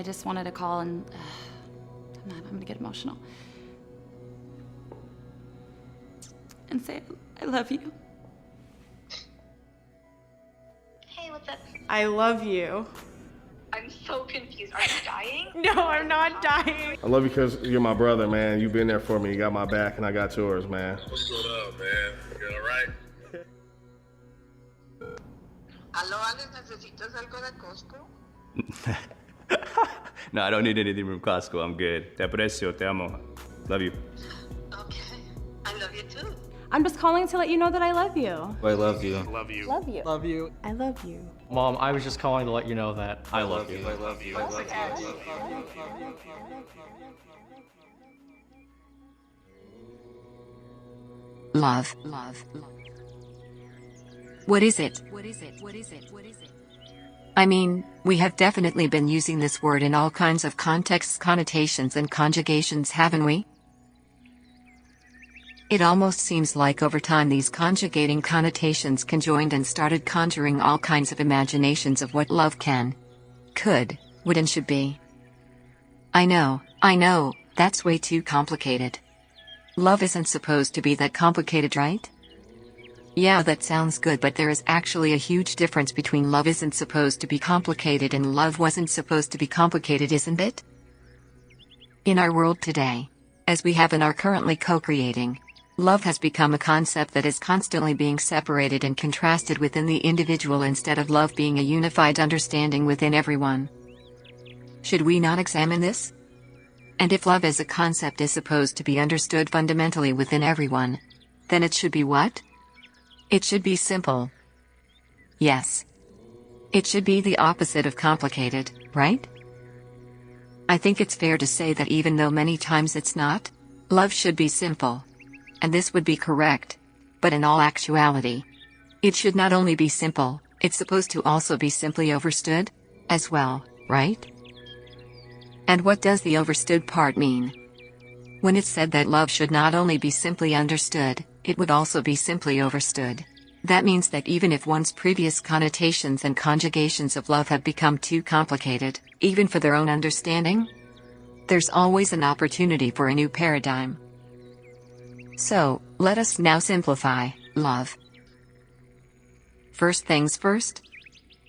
just wanted to call and... I'm gonna get emotional. And say, I love you. Hey, what's up? I love you. I'm so confused. Are you dying? No, I'm not dying. I love you because you're my brother, man. You've been there for me. You got my back, and I got yours, man. What's going on, man? You all right? Aló, Alex, ¿necesitas algo de Costco? No, I don't need anything from Costco. I'm good. Te aprecio, te amo. Love you. Okay, I love you too. I'm just calling to let you know that I love you. I love you. Love you. Love you. Love you. I love you. Mom, I was just calling to let you know that I love you. I love you. I love you. I love you. Love. What is it? I mean, we have definitely been using this word in all kinds of contexts, connotations, and conjugations, haven't we? It almost seems like over time these conjugating connotations conjoined and started conjuring all kinds of imaginations of what love can, could, would, and should be. I know, that's way too complicated. Love isn't supposed to be that complicated, right? Yeah, that sounds good, but there is actually a huge difference between love isn't supposed to be complicated and love wasn't supposed to be complicated, isn't it? In our world today, as we have and are currently co-creating, love has become a concept that is constantly being separated and contrasted within the individual instead of love being a unified understanding within everyone. Should we not examine this? And if love as a concept is supposed to be understood fundamentally within everyone, then it should be what? It should be simple. Yes. It should be the opposite of complicated, right? I think it's fair to say that even though many times it's not, love should be simple. And this would be correct. But in all actuality, it should not only be simple, it's supposed to also be simply understood, as well, right? And what does the understood part mean? When it's said that love should not only be simply understood, it would also be simply understood. That means that even if one's previous connotations and conjugations of love have become too complicated, even for their own understanding, there's always an opportunity for a new paradigm. So, let us now simplify love. First things first.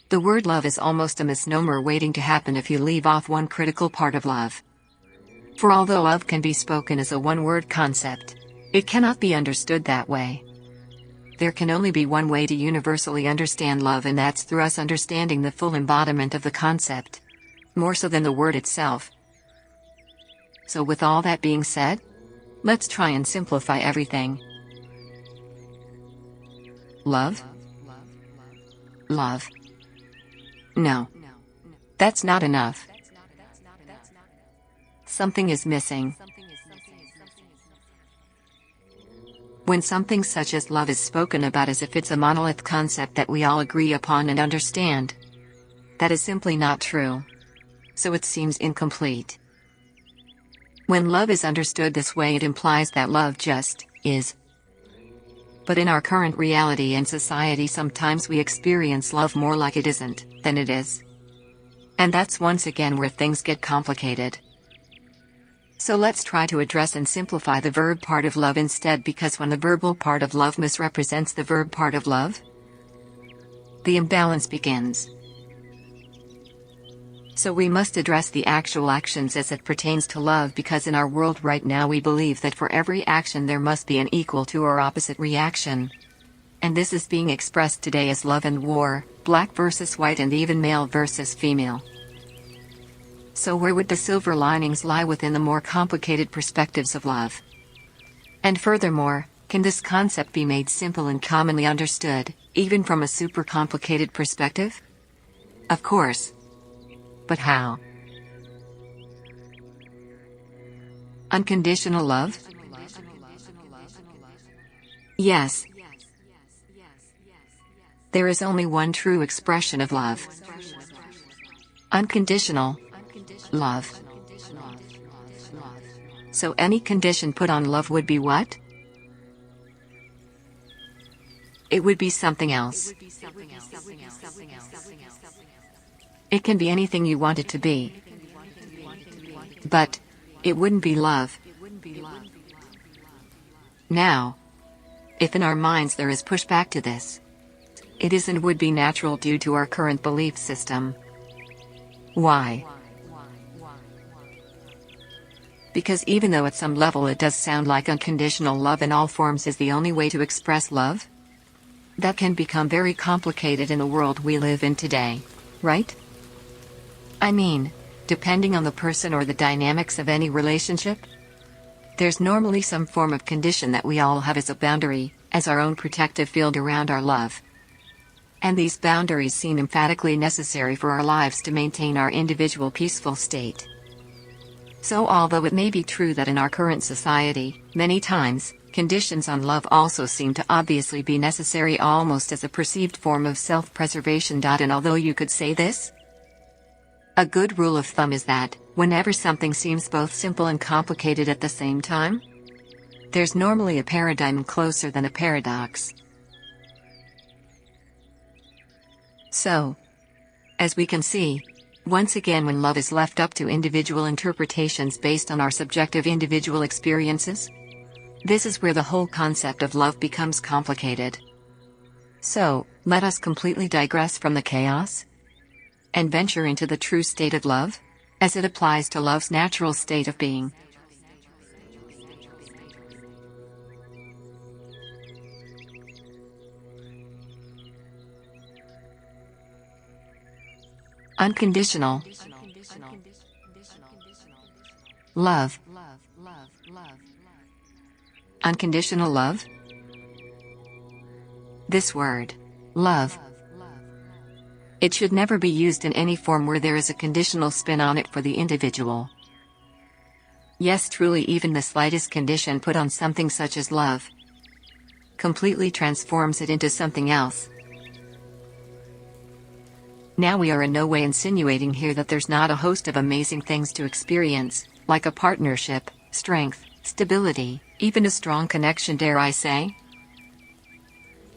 The word love is almost a misnomer waiting to happen if you leave off one critical part of love. For although love can be spoken as a one-word concept, it cannot be understood that way. There can only be one way to universally understand love, and that's through us understanding the full embodiment of the concept, more so than the word itself. So with all that being said, let's try and simplify everything. Love? Love. No. That's not enough. Something is missing. When something such as love is spoken about as if it's a monolith concept that we all agree upon and understand, that is simply not true. So it seems incomplete. When love is understood this way, it implies that love just is. But in our current reality and society, sometimes we experience love more like it isn't than it is. And that's once again where things get complicated. So let's try to address and simplify the verb part of love instead, because when the verbal part of love misrepresents the verb part of love, the imbalance begins. So we must address the actual actions as it pertains to love, because in our world right now we believe that for every action there must be an equal to or opposite reaction. And this is being expressed today as love and war, black versus white, and even male versus female. So where would the silver linings lie within the more complicated perspectives of love? And furthermore, can this concept be made simple and commonly understood, even from a super complicated perspective? Of course. But how? Unconditional love? Yes. There is only one true expression of love. Unconditional love. So any condition put on love would be what? It would be something else. It can be anything you want it to be. But it wouldn't be love. Now, if in our minds there is pushback to this, it is and would be natural due to our current belief system. Why? Because even though at some level it does sound like unconditional love in all forms is the only way to express love, that can become very complicated in the world we live in today, right? I mean, depending on the person or the dynamics of any relationship, there's normally some form of condition that we all have as a boundary, as our own protective field around our love. And these boundaries seem emphatically necessary for our lives to maintain our individual peaceful state. So although it may be true that in our current society, many times, conditions on love also seem to obviously be necessary almost as a perceived form of self-preservation. And although you could say this, a good rule of thumb is that, whenever something seems both simple and complicated at the same time, there's normally a paradigm closer than a paradox. So, as we can see, once again when love is left up to individual interpretations based on our subjective individual experiences, this is where the whole concept of love becomes complicated. So, let us completely digress from the chaos and venture into the true state of love, as it applies to love's natural state of being. Unconditional love. Unconditional love? This word, love, it should never be used in any form where there is a conditional spin on it for the individual. Yes, truly, even the slightest condition put on something such as love completely transforms it into something else. Now we are in no way insinuating here that there's not a host of amazing things to experience, like a partnership, strength, stability, even a strong connection, dare I say?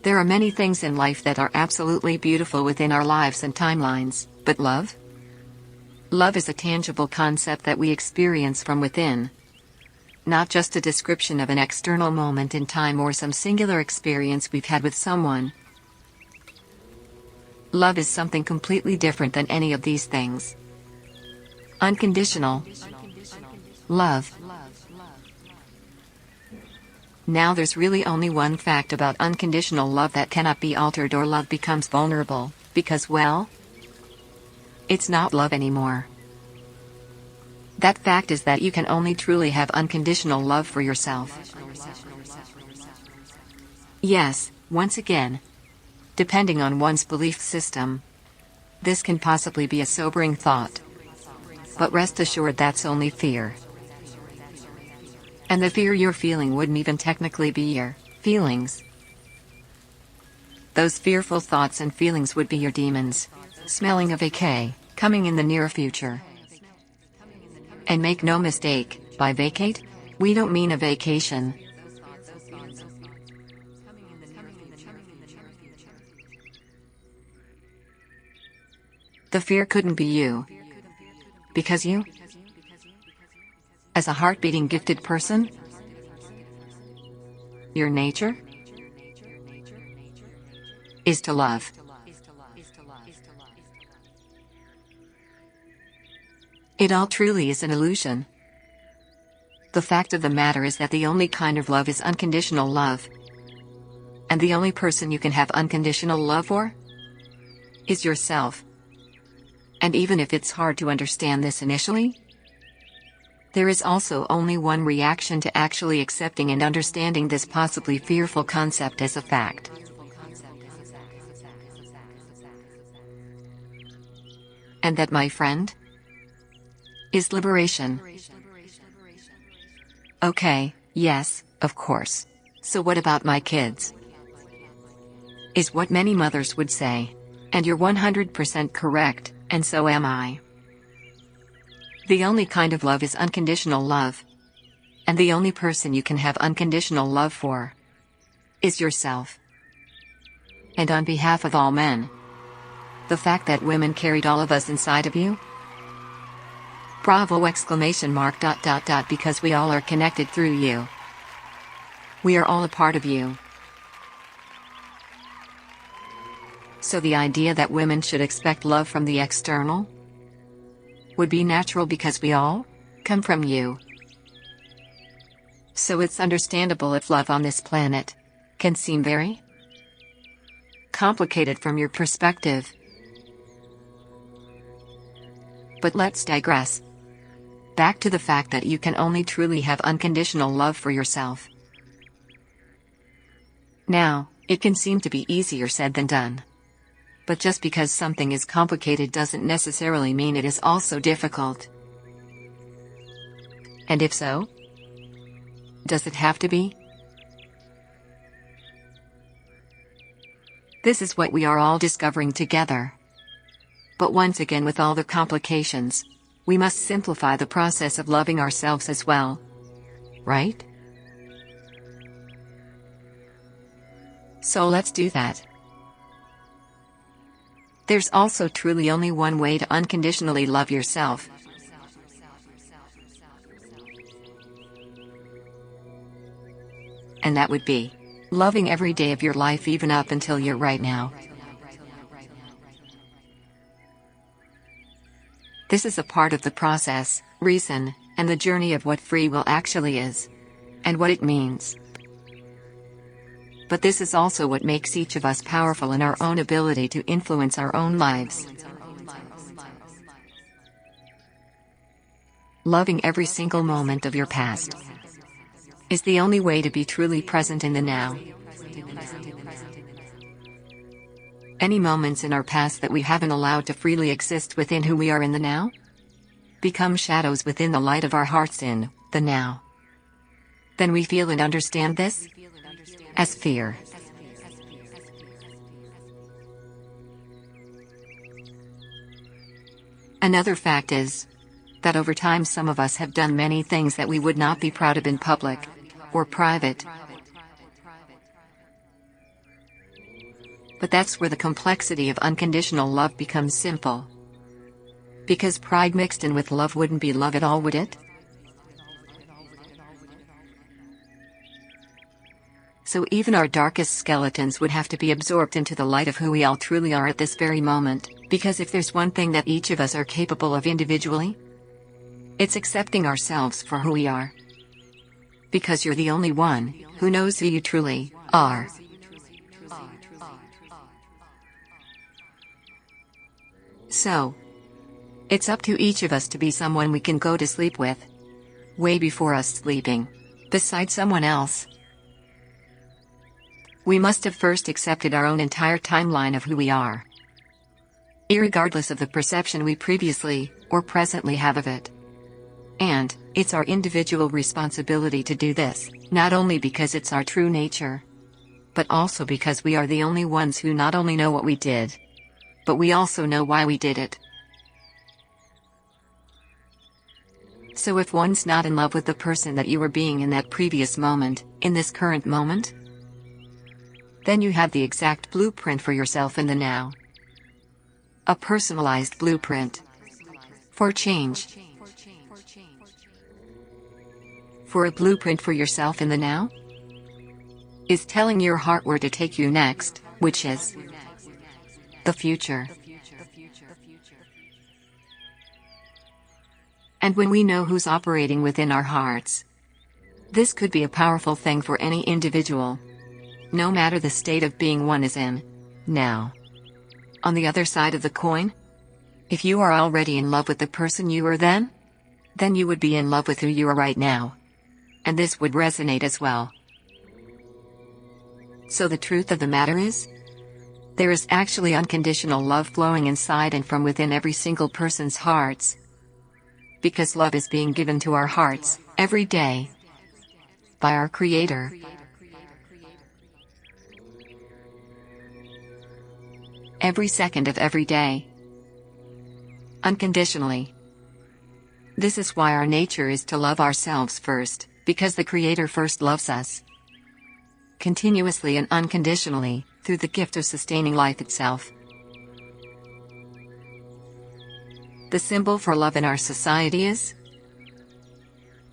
There are many things in life that are absolutely beautiful within our lives and timelines, but love? Love is a tangible concept that we experience from within. Not just a description of an external moment in time or some singular experience we've had with someone. Love is something completely different than any of these things. Unconditional love. Now there's really only one fact about unconditional love that cannot be altered, or love becomes vulnerable, because, well, it's not love anymore. That fact is that you can only truly have unconditional love for yourself. Yes, once again, depending on one's belief system, this can possibly be a sobering thought. But rest assured that's only fear. And the fear you're feeling wouldn't even technically be your feelings. Those fearful thoughts and feelings would be your demons, smelling a vacay, coming in the near future. And make no mistake, by vacate, we don't mean a vacation. The fear couldn't be you. Because you, as a heart-beating gifted person, your nature is to love. It all truly is an illusion. The fact of the matter is that the only kind of love is unconditional love. And the only person you can have unconditional love for is yourself. And even if it's hard to understand this initially, there is also only one reaction to actually accepting and understanding this possibly fearful concept as a fact. And that, my friend, is liberation. Okay, yes, of course. So what about my kids? Is what many mothers would say. And you're 100% correct, and so am I. The only kind of love is unconditional love. And the only person you can have unconditional love for is yourself. And on behalf of all men, the fact that women carried all of us inside of you Bravo exclamation mark dot dot dot because we all are connected through you. We are all a part of you. So the idea that women should expect love from the external would be natural because we all come from you. So it's understandable if love on this planet can seem very complicated from your perspective. But let's digress back to the fact that you can only truly have unconditional love for yourself. Now, it can seem to be easier said than done. But just because something is complicated doesn't necessarily mean it is also difficult. And if so, does it have to be? This is what we are all discovering together. But once again, with all the complications, we must simplify the process of loving ourselves as well. Right? So let's do that. There's also truly only one way to unconditionally love yourself. And that would be loving every day of your life, even up until you're right now. This is a part of the process, reason, and the journey of what free will actually is, and what it means. But this is also what makes each of us powerful in our own ability to influence our own lives. Loving every single moment of your past is the only way to be truly present in the now. Any moments in our past that we haven't allowed to freely exist within who we are in the now become shadows within the light of our hearts in the now. Then we feel and understand this as fear. Another fact is that over time some of us have done many things that we would not be proud of in public or private. But that's where the complexity of unconditional love becomes simple. Because pride mixed in with love wouldn't be love at all, would it? So even our darkest skeletons would have to be absorbed into the light of who we all truly are at this very moment, because if there's one thing that each of us are capable of individually, it's accepting ourselves for who we are. Because you're the only one who knows who you truly are. So, it's up to each of us to be someone we can go to sleep with, way before us sleeping beside someone else. We must have first accepted our own entire timeline of who we are, irregardless of the perception we previously or presently have of it. And it's our individual responsibility to do this, not only because it's our true nature, but also because we are the only ones who not only know what we did, but we also know why we did it. So if one's not in love with the person that you were being in that previous moment, in this current moment, then you have the exact blueprint for yourself in the now. A personalized blueprint for change. For a blueprint for yourself in the now is telling your heart where to take you next, which is the future. And when we know who's operating within our hearts, this could be a powerful thing for any individual, no matter the state of being one is in now. On the other side of the coin, if you are already in love with the person you were then you would be in love with who you are right now. And this would resonate as well. So the truth of the matter is, there is actually unconditional love flowing inside and from within every single person's hearts. Because love is being given to our hearts every day by our Creator. Every second of every day. Unconditionally. This is why our nature is to love ourselves first, because the Creator first loves us. Continuously and unconditionally, through the gift of sustaining life itself. The symbol for love in our society is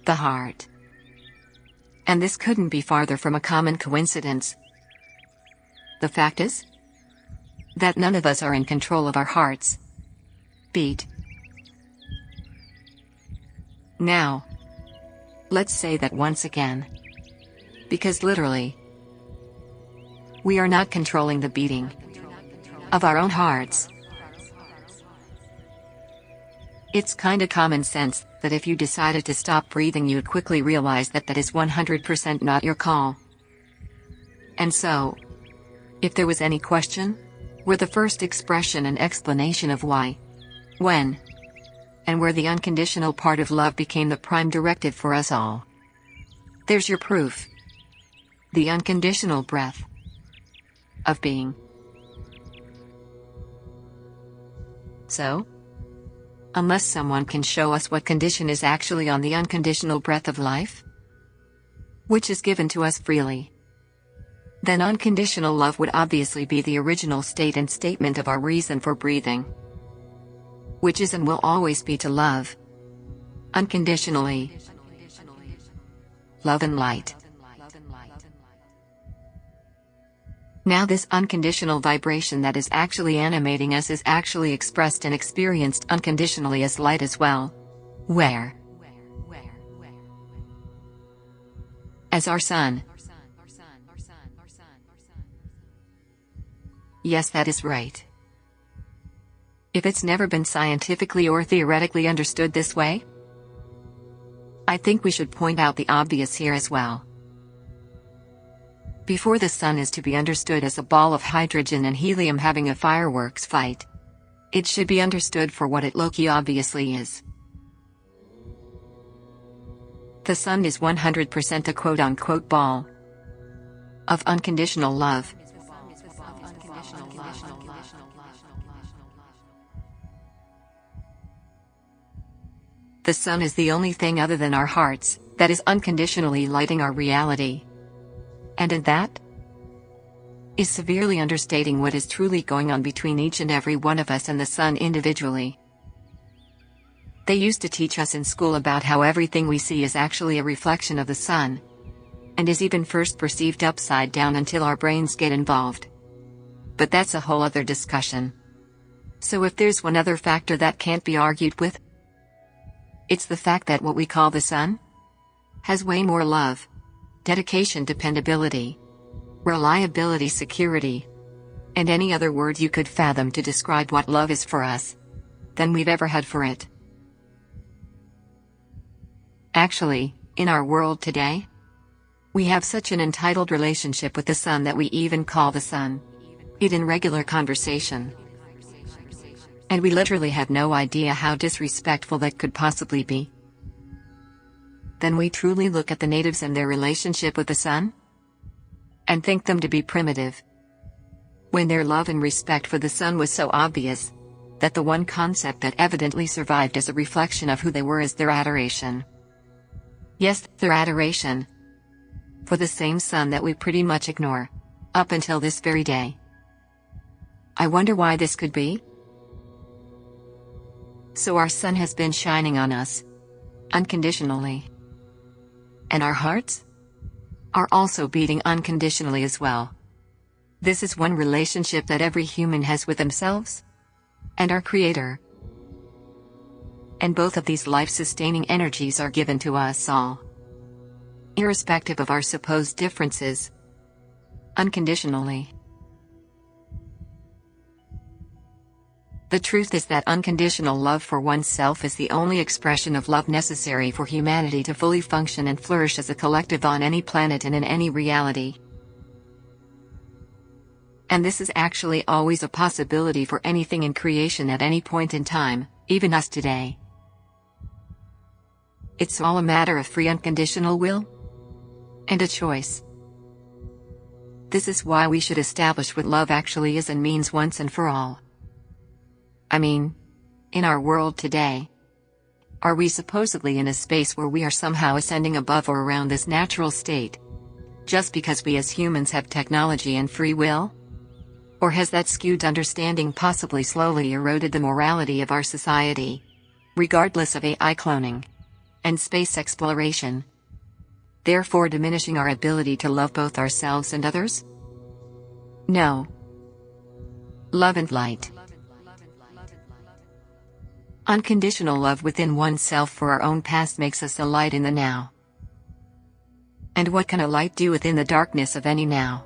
the heart. And this couldn't be farther from a common coincidence. The fact is that none of us are in control of our heart's beat. Now, let's say that once again. Because literally, we are not controlling the beating of our own hearts. It's kinda common sense that if you decided to stop breathing, you'd quickly realize that that is 100% not your call. And so, if there was any question, we're the first expression and explanation of why, when, and where the unconditional part of love became the prime directive for us all. There's your proof. The unconditional breath of being. So, unless someone can show us what condition is actually on the unconditional breath of life, which is given to us freely, then unconditional love would obviously be the original state and statement of our reason for breathing, which is and will always be to love unconditionally, love and light. Now this unconditional vibration that is actually animating us is actually expressed and experienced unconditionally as light as well. Where? As our sun. Yes, that is right. If it's never been scientifically or theoretically understood this way, I think we should point out the obvious here as well. Before the sun is to be understood as a ball of hydrogen and helium having a fireworks fight, it should be understood for what it low-key obviously is. The sun is 100% a quote-unquote ball of unconditional love. The sun is the only thing other than our hearts that is unconditionally lighting our reality. And in that is severely understating what is truly going on between each and every one of us and the sun individually. They used to teach us in school about how everything we see is actually a reflection of the sun, and is even first perceived upside down until our brains get involved. But that's a whole other discussion. So if there's one other factor that can't be argued with, it's the fact that what we call the sun has way more love, dedication, dependability, reliability, security, and any other word you could fathom to describe what love is for us, than we've ever had for it. Actually, in our world today, we have such an entitled relationship with the sun that we even call the sun it in regular conversation. And we literally have no idea how disrespectful that could possibly be. Then we truly look at the natives and their relationship with the sun, and think them to be primitive, when their love and respect for the sun was so obvious, that the one concept that evidently survived as a reflection of who they were is their adoration. Yes, their adoration for the same sun that we pretty much ignore, up until this very day. I wonder why this could be? So our sun has been shining on us, unconditionally. And our hearts are also beating unconditionally as well. This is one relationship that every human has with themselves and our Creator. And both of these life-sustaining energies are given to us all, irrespective of our supposed differences, unconditionally. The truth is that unconditional love for oneself is the only expression of love necessary for humanity to fully function and flourish as a collective on any planet and in any reality. And this is actually always a possibility for anything in creation at any point in time, even us today. It's all a matter of free unconditional will and a choice. This is why we should establish what love actually is and means once and for all. I mean, in our world today, are we supposedly in a space where we are somehow ascending above or around this natural state, just because we as humans have technology and free will? Or has that skewed understanding possibly slowly eroded the morality of our society? Regardless of AI cloning and space exploration, therefore diminishing our ability to love both ourselves and others? No. Love and light. Unconditional love within oneself for our own past makes us a light in the now. And what can a light do within the darkness of any now?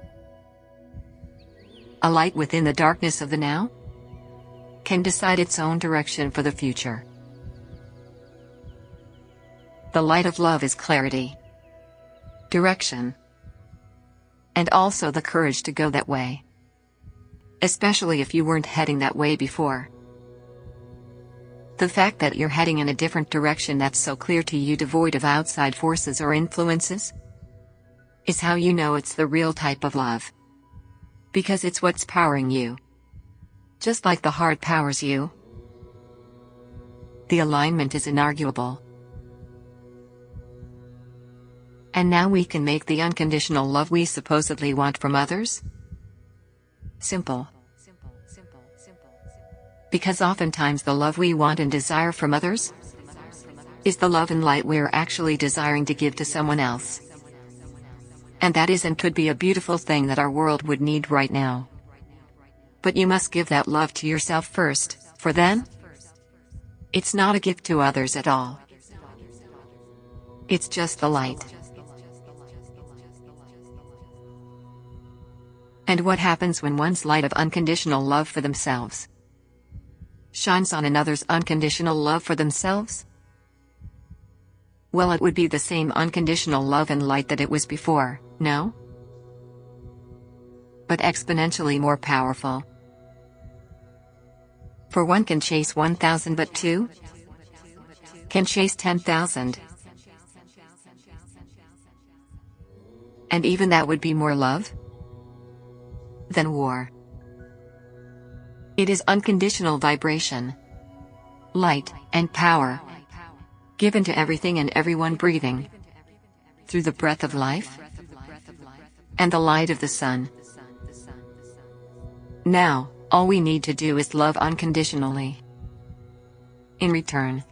A light within the darkness of the now can decide its own direction for the future. The light of love is clarity, direction, and also the courage to go that way. Especially if you weren't heading that way before. The fact that you're heading in a different direction that's so clear to you, devoid of outside forces or influences, is how you know it's the real type of love. Because it's what's powering you. Just like the heart powers you. The alignment is inarguable. And now we can make the unconditional love we supposedly want from others simple. Because oftentimes the love we want and desire from others is the love and light we're actually desiring to give to someone else. And that is and could be a beautiful thing that our world would need right now. But you must give that love to yourself first, for then, it's not a gift to others at all. It's just the light. And what happens when one's light of unconditional love for themselves shines on another's unconditional love for themselves? Well, it would be the same unconditional love and light that it was before, no? But exponentially more powerful. For one can chase 1,000 but two can chase 10,000. And even that would be more love than war. It is unconditional vibration, light, and power, given to everything and everyone breathing through the breath of life and the light of the sun. Now, all we need to do is love unconditionally. In return,